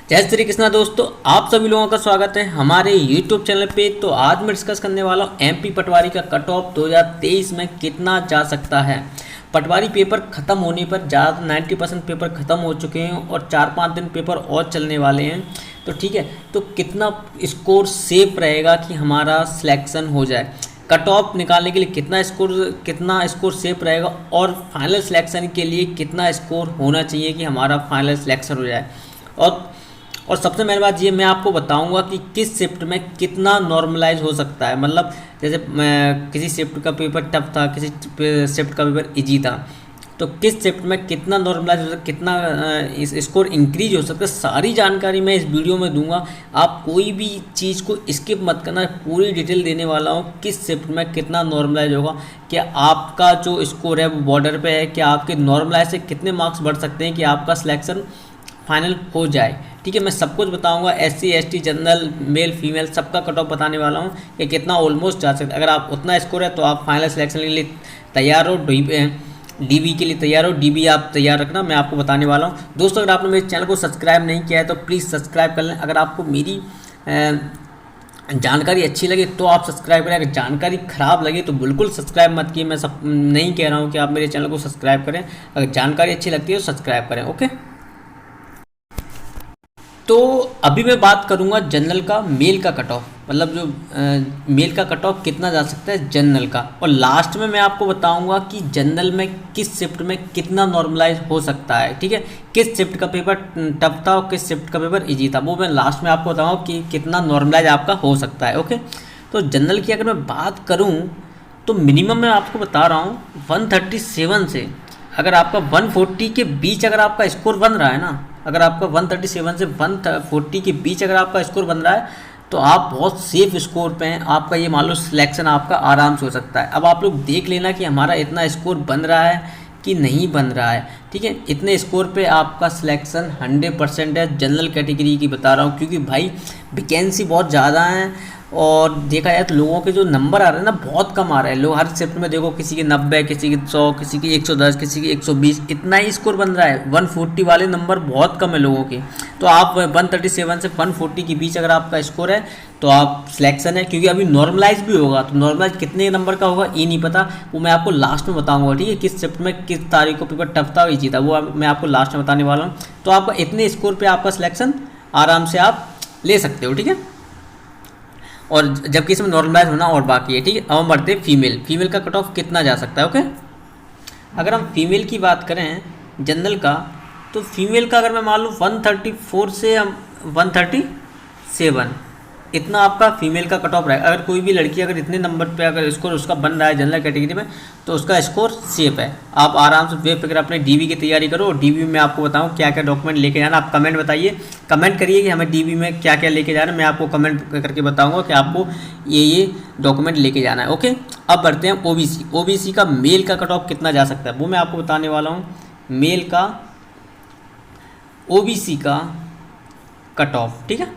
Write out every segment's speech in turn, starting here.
जय श्री कृष्णा दोस्तों, आप सभी लोगों का स्वागत है हमारे YouTube चैनल पे। तो आज मैं डिस्कस करने वाला हूँ एमपी पटवारी का कट ऑफ 2023 में कितना जा सकता है। पटवारी पेपर ख़त्म होने पर ज़्यादा 90% पेपर ख़त्म हो चुके हैं और 4-5 दिन पेपर और चलने वाले हैं। तो ठीक है, तो कितना स्कोर सेफ रहेगा कि हमारा सिलेक्शन हो जाए। कट ऑफ निकालने के लिए कितना स्कोर सेफ रहेगा और फाइनल सिलेक्शन के लिए कितना स्कोर होना चाहिए कि हमारा फाइनल सिलेक्शन हो जाए। और सबसे मेन बात ये मैं आपको बताऊंगा कि किस शिफ्ट में कितना नॉर्मलाइज हो सकता है। मतलब जैसे किसी शिफ्ट का पेपर टफ था, किसी शिफ्ट का पेपर इजी था, तो किस शिफ्ट में कितना नॉर्मलाइज हो सकता है, कितना स्कोर इंक्रीज हो सकता है, सारी जानकारी मैं इस वीडियो में दूंगा। आप कोई भी चीज़ को स्किप मत करना, पूरी डिटेल देने वाला हूँ किस शिफ्ट में कितना नॉर्मलाइज होगा, क्या आपका जो स्कोर है वो बॉर्डर पे है, क्या आपके नॉर्मलाइज से कितने मार्क्स बढ़ सकते हैं कि आपका सिलेक्शन फाइनल हो जाए। ठीक है, मैं सब कुछ बताऊंगा, SC ST general male female सबका कट ऑफ बताने वाला हूं कि कितना ऑलमोस्ट जा सकता है। अगर आप उतना स्कोर है तो आप फाइनल सिलेक्शन के लिए तैयार हो, DB के लिए तैयार हो, DB आप तैयार रखना, मैं आपको बताने वाला हूं। दोस्तों, अगर आपने मेरे चैनल को सब्सक्राइब नहीं किया है तो प्लीज़ सब्सक्राइब कर लें। अगर आपको मेरी जानकारी अच्छी लगे तो आप सब्सक्राइब करें, अगर जानकारी ख़राब लगे तो बिल्कुल सब्सक्राइब मत किए। मैं सब नहीं कह रहा हूँ कि आप मेरे चैनल को सब्सक्राइब करें, अगर जानकारी अच्छी लगती है तो सब्सक्राइब करें। ओके, तो अभी मैं बात करूंगा जनरल का मेल का कट ऑफ, मतलब जो मेल का कट ऑफ कितना जा सकता है जनरल का। और लास्ट में मैं आपको बताऊंगा कि जनरल में किस शिफ्ट में कितना नॉर्मलाइज हो सकता है। ठीक है, किस शिफ्ट का पेपर टफ था और किस शिफ्ट का पेपर इजी था, वो मैं लास्ट में आपको बताऊंगा कि कितना नॉर्मलाइज आपका हो सकता है। ओके, तो जनरल की अगर मैं बात करूँ तो मिनिमम मैं आपको बता रहा हूँ 137 से अगर आपका 140 के बीच अगर आपका स्कोर बन रहा है ना, अगर आपका 137 से 140 के बीच अगर आपका स्कोर बन रहा है तो आप बहुत सेफ स्कोर पे हैं। आपका ये मान लो सिलेक्शन आपका आराम से हो सकता है। अब आप लोग देख लेना कि हमारा इतना स्कोर बन रहा है कि नहीं बन रहा है। ठीक है, इतने स्कोर पे आपका सिलेक्शन 100% है। जनरल कैटेगरी की बता रहा हूँ क्योंकि भाई वैकेंसी बहुत ज़्यादा है और देखा जाए तो लोगों के जो नंबर आ रहे हैं ना बहुत कम आ रहे हैं। लोग हर शिफ्ट में देखो किसी के 90, किसी के 100, किसी की 110, किसी की 120, इतना ही स्कोर बन रहा है। 140 वाले नंबर बहुत कम है लोगों के। तो आप 137 से 140 के बीच अगर आपका स्कोर है तो आप सिलेक्शन है, क्योंकि अभी नॉर्मलाइज भी होगा। तो नॉर्मलाइज कितने नंबर का होगा ये नहीं पता, वो मैं आपको लास्ट में बताऊंगा। ठीक है, किस शिफ्ट में किस तारीख को पेपर टफ था इजी था, वो मैं आपको लास्ट में बताने वाला हूँ। तो आपका इतने स्कोर पर आपका सिलेक्शन आराम से आप ले सकते हो। ठीक है, और जबकि इसमें नॉर्मलाइज होना और बाकी है। ठीक है, अब हम बढ़ते हैं फीमेल का कट ऑफ कितना जा सकता है। ओके, अगर हम फीमेल की बात करें जनरल का, तो फीमेल का अगर मैं मान लूँ 134 से हम 137 इतना आपका फीमेल का कट ऑफ रहेगा। अगर कोई भी लड़की अगर इतने नंबर पे अगर स्कोर उसका बन रहा है जनरल कैटेगरी में तो उसका स्कोर सेफ है। आप आराम से बेफिक्र अपने DB की तैयारी करो। और DB में आपको बताऊं क्या क्या डॉक्यूमेंट लेके जाना। आप कमेंट बताइए, कमेंट करिए कि हमें DB में क्या क्या लेके जाना है। मैं आपको कमेंट करके बताऊँगा कि आपको ये डॉक्यूमेंट लेके जाना है। ओके, अब बढ़ते हैं OBC का मेल का कट ऑफ कितना जा सकता है वो मैं आपको बताने वाला हूँ। मेल का OBC का कट ऑफ, ठीक है,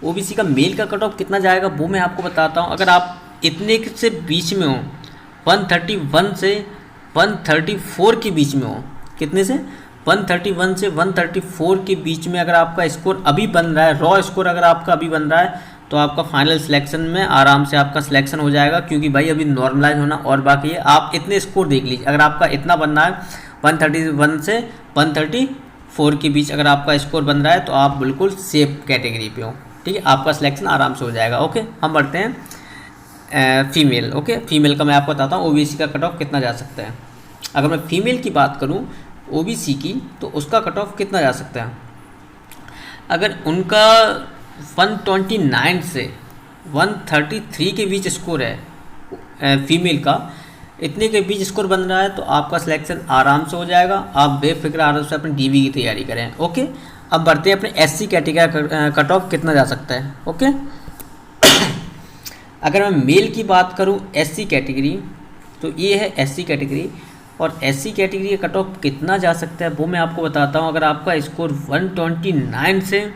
OBC का मेल का कट ऑफ कितना जाएगा वो मैं आपको बताता हूँ। अगर आप इतने से बीच में हो, 131 से 134 के बीच में हो, कितने से 131 से 134 के बीच में अगर आपका स्कोर अभी बन रहा है, रॉ स्कोर अगर आपका अभी बन रहा है तो आपका फाइनल सिलेक्शन में आराम से आपका सिलेक्शन हो जाएगा। क्योंकि भाई अभी नॉर्मलाइज होना और बाकी है। आप इतने स्कोर देख लीजिए, अगर आपका इतना बनना है 131 से 134 के बीच अगर आपका स्कोर बन रहा है तो आप बिल्कुल सेफ कैटेगरी पे हो। ठीक है, आपका सिलेक्शन आराम से हो जाएगा। ओके, हम बढ़ते हैं फीमेल। ओके, फीमेल का मैं आपको बताता हूँ OBC का कट ऑफ कितना जा सकता है। अगर मैं फीमेल की बात करूँ OBC की तो उसका कट ऑफ कितना जा सकता है। अगर उनका 129 से 133 के बीच स्कोर है फीमेल का, इतने के बीच स्कोर बन रहा है तो आपका सिलेक्शन आराम से हो जाएगा। आप बेफिक्र आराम से अपनी DB की तैयारी करें। ओके, अब बढ़ते हैं अपने SC कैटेगरी कट ऑफ कितना जा सकता है। ओके, अगर मैं मेल की बात करूं SC कैटेगरी तो ये है SC कैटेगरी, और SC कैटेगरी का कट ऑफ कितना जा सकता है वो मैं आपको बताता हूं। अगर आपका स्कोर 129 से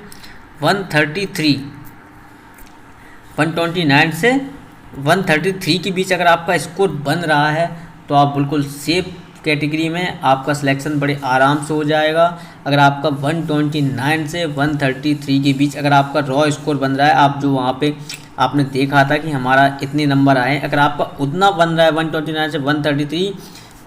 133 के बीच अगर आपका स्कोर बन रहा है तो आप बिल्कुल सेफ कैटेगरी में आपका सिलेक्शन बड़े आराम से हो जाएगा। अगर आपका 129 से 133 के बीच अगर आपका रॉ स्कोर बन रहा है, आप जो वहाँ पे आपने देखा था कि हमारा इतने नंबर आए, अगर आपका उतना बन रहा है 129 से 133,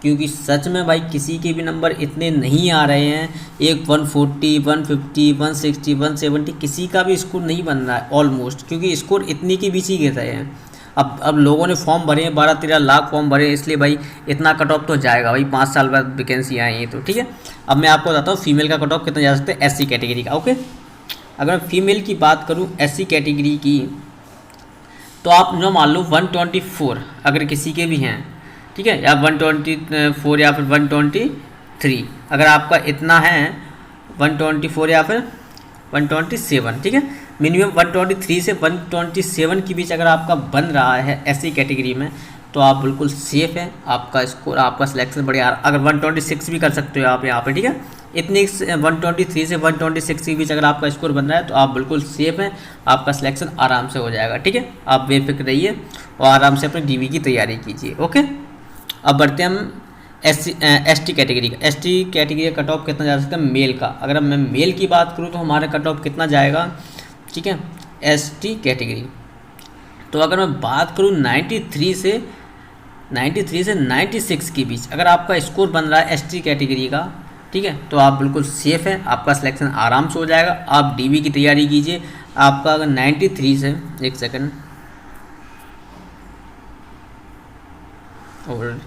क्योंकि सच में भाई किसी के भी नंबर इतने नहीं आ रहे हैं, एक 140, 150, 160, 170 किसी का भी स्कोर नहीं बन रहा है ऑलमोस्ट, क्योंकि स्कोर इतने के बीच ही गिर रहे हैं। अब लोगों ने फॉर्म भरे हैं, 12-13 लाख फॉर्म भरे हैं, इसलिए भाई इतना कट ऑफ तो जाएगा भाई, 5 साल बाद वैकेंसी आई है तो ठीक है। अब मैं आपको बताता हूँ फीमेल का कट ऑफ कितना जा सकता है SC कैटेगरी का। ओके, अगर मैं फीमेल की बात करूँ SC कैटेगरी की, तो आप जो मान लो 124 अगर किसी के भी हैं, ठीक है, या 124 या फिर 123, अगर आपका इतना है 124 या फिर 127, ठीक है, मिनिमम 123 से 127 के बीच अगर आपका बन रहा है SC कैटेगरी में, तो आप बिल्कुल सेफ़ हैं, आपका स्कोर, आपका सिलेक्शन बढ़िया। अगर 126 भी कर सकते हो आप यहाँ पे, ठीक है, इतने 123 से 126 के बीच अगर आपका स्कोर बन रहा है तो आप बिल्कुल सेफ़ हैं, आपका सिलेक्शन आराम से हो जाएगा, ठीक है। आप बेफिक्र रहिए और आराम से अपने DV की तैयारी कीजिए। ओके, अब बढ़ते हैं हम ST कैटेगरी का। ST कैटेगरी का कट ऑफ कितना जा सकता है मेल का। अगर मैं मेल की बात करूँ तो हमारा कट ऑफ कितना जाएगा, ठीक है, ST कैटेगरी। तो अगर मैं बात करूँ 93 से 96 के बीच अगर आपका स्कोर बन रहा है ST कैटेगरी का, ठीक है, तो आप बिल्कुल सेफ़ है, आपका सिलेक्शन आराम से हो जाएगा। आप DV की तैयारी कीजिए। आपका अगर 93 से, एक सेकंड, और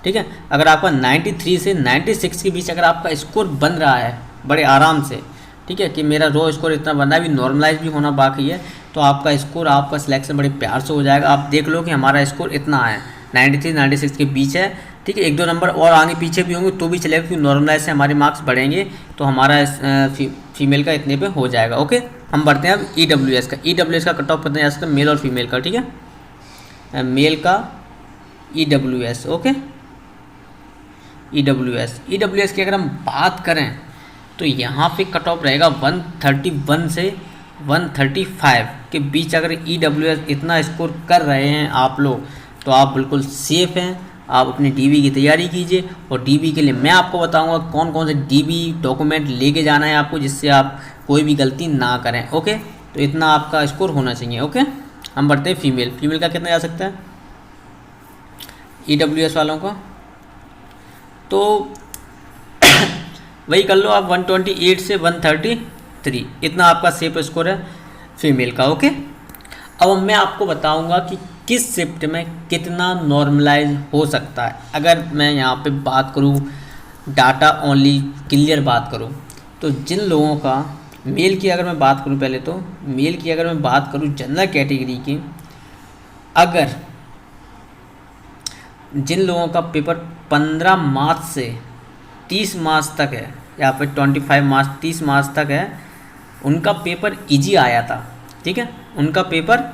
ठीक है, अगर आपका 93 से 96 के बीच अगर आपका स्कोर बन रहा है बड़े आराम से, ठीक है, कि मेरा रो स्कोर इतना बन रहा है, अभी नॉर्मलाइज भी होना बाकी है, तो आपका स्कोर, आपका सिलेक्शन बड़े प्यार से हो जाएगा। आप देख लो कि हमारा स्कोर इतना है, 93 96 के बीच है, ठीक है, 1-2 नंबर और आगे पीछे भी होंगे तो भी चलेगा, क्योंकि नॉर्मलाइज से हमारे मार्क्स बढ़ेंगे तो हमारा फीमेल का इतने पे हो जाएगा। ओके, हम बढ़ते हैं अब EWS का। EWS का कट ऑफ कितना जा सकता है मेल और फीमेल का, ठीक है, मेल का EWS। ओके, EWS की अगर हम बात करें तो यहाँ पे कट ऑफ रहेगा 131 से 135 के बीच। अगर EWS इतना स्कोर कर रहे हैं आप लोग तो आप बिल्कुल सेफ़ हैं, आप अपनी DV की तैयारी कीजिए। और DV के लिए मैं आपको बताऊंगा कौन कौन से DV डॉक्यूमेंट लेके जाना है आपको, जिससे आप कोई भी गलती ना करें। ओके, तो इतना आपका स्कोर होना चाहिए। ओके, हम बढ़ते हैं फीमेल का कितना जा सकता है EWS वालों का, तो वही कर लो आप 128 से 133, इतना आपका सेफ स्कोर है फीमेल का। ओके, अब मैं आपको बताऊंगा कि किस शिफ्ट में कितना नॉर्मलाइज हो सकता है। अगर मैं यहाँ पे बात करूँ डाटा ओनली क्लियर बात करूँ, तो जिन लोगों का मेल की अगर मैं बात करूँ, पहले तो मेल की अगर मैं बात करूँ जनरल कैटेगरी की, अगर जिन लोगों का पेपर 15 मार्च से 30 मार्च तक है, या फिर 25 मार्च 30 मार्च तक है, उनका पेपर इजी आया था, ठीक है, उनका पेपर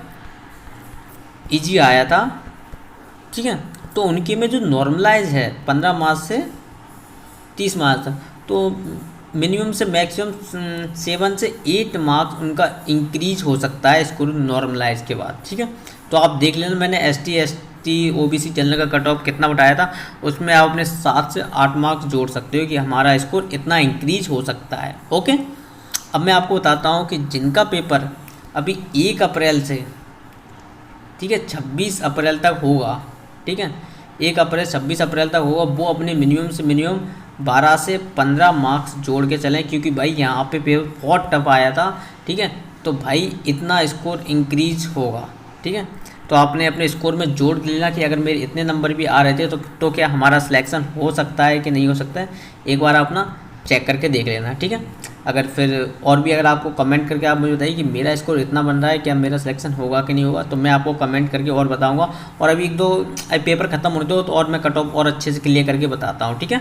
इजी आया था, ठीक है, तो उनके में जो नॉर्मलाइज है 15 मार्च से 30 मार्च तक, तो मिनिमम से मैक्सिमम 7 से 8 मार्क्स उनका इंक्रीज हो सकता है स्कोर नॉर्मलाइज के बाद, ठीक है। तो आप देख लेना, मैंने ST ST OBC जनरल का कट ऑफ कितना बताया था, उसमें आप अपने 7 से 8 मार्क्स जोड़ सकते हो कि हमारा स्कोर इतना इंक्रीज हो सकता है। ओके, अब मैं आपको बताता हूँ कि जिनका पेपर अभी 1 अप्रैल से, ठीक है, 26 अप्रैल तक होगा, ठीक है, 1 अप्रैल 26 अप्रैल तक होगा, वो अपने मिनिमम से मिनिमम 12 से 15 मार्क्स जोड़ के चलें, क्योंकि भाई यहाँ पे पेपर बहुत टफ आया था, ठीक है, तो भाई इतना स्कोर इंक्रीज होगा, ठीक है। तो आपने अपने स्कोर में जोड़ लेना कि अगर मेरे इतने नंबर भी आ रहे थे तो क्या हमारा सिलेक्शन हो सकता है कि नहीं हो सकता है, एक बार अपना चेक करके देख लेना, ठीक है। अगर फिर और भी अगर आपको कमेंट करके आप मुझे बताइए कि मेरा स्कोर इतना बन रहा है, क्या मेरा सिलेक्शन होगा कि नहीं होगा, तो मैं आपको कमेंट करके और बताऊंगा। और अभी 1-2 पेपर खत्म होने दो तो और मैं कट ऑफ और अच्छे से क्लियर करके बताता हूँ, ठीक है।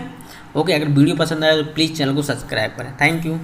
ओके, अगर वीडियो पसंद आए तो प्लीज़ चैनल को सब्सक्राइब करें। Thank you.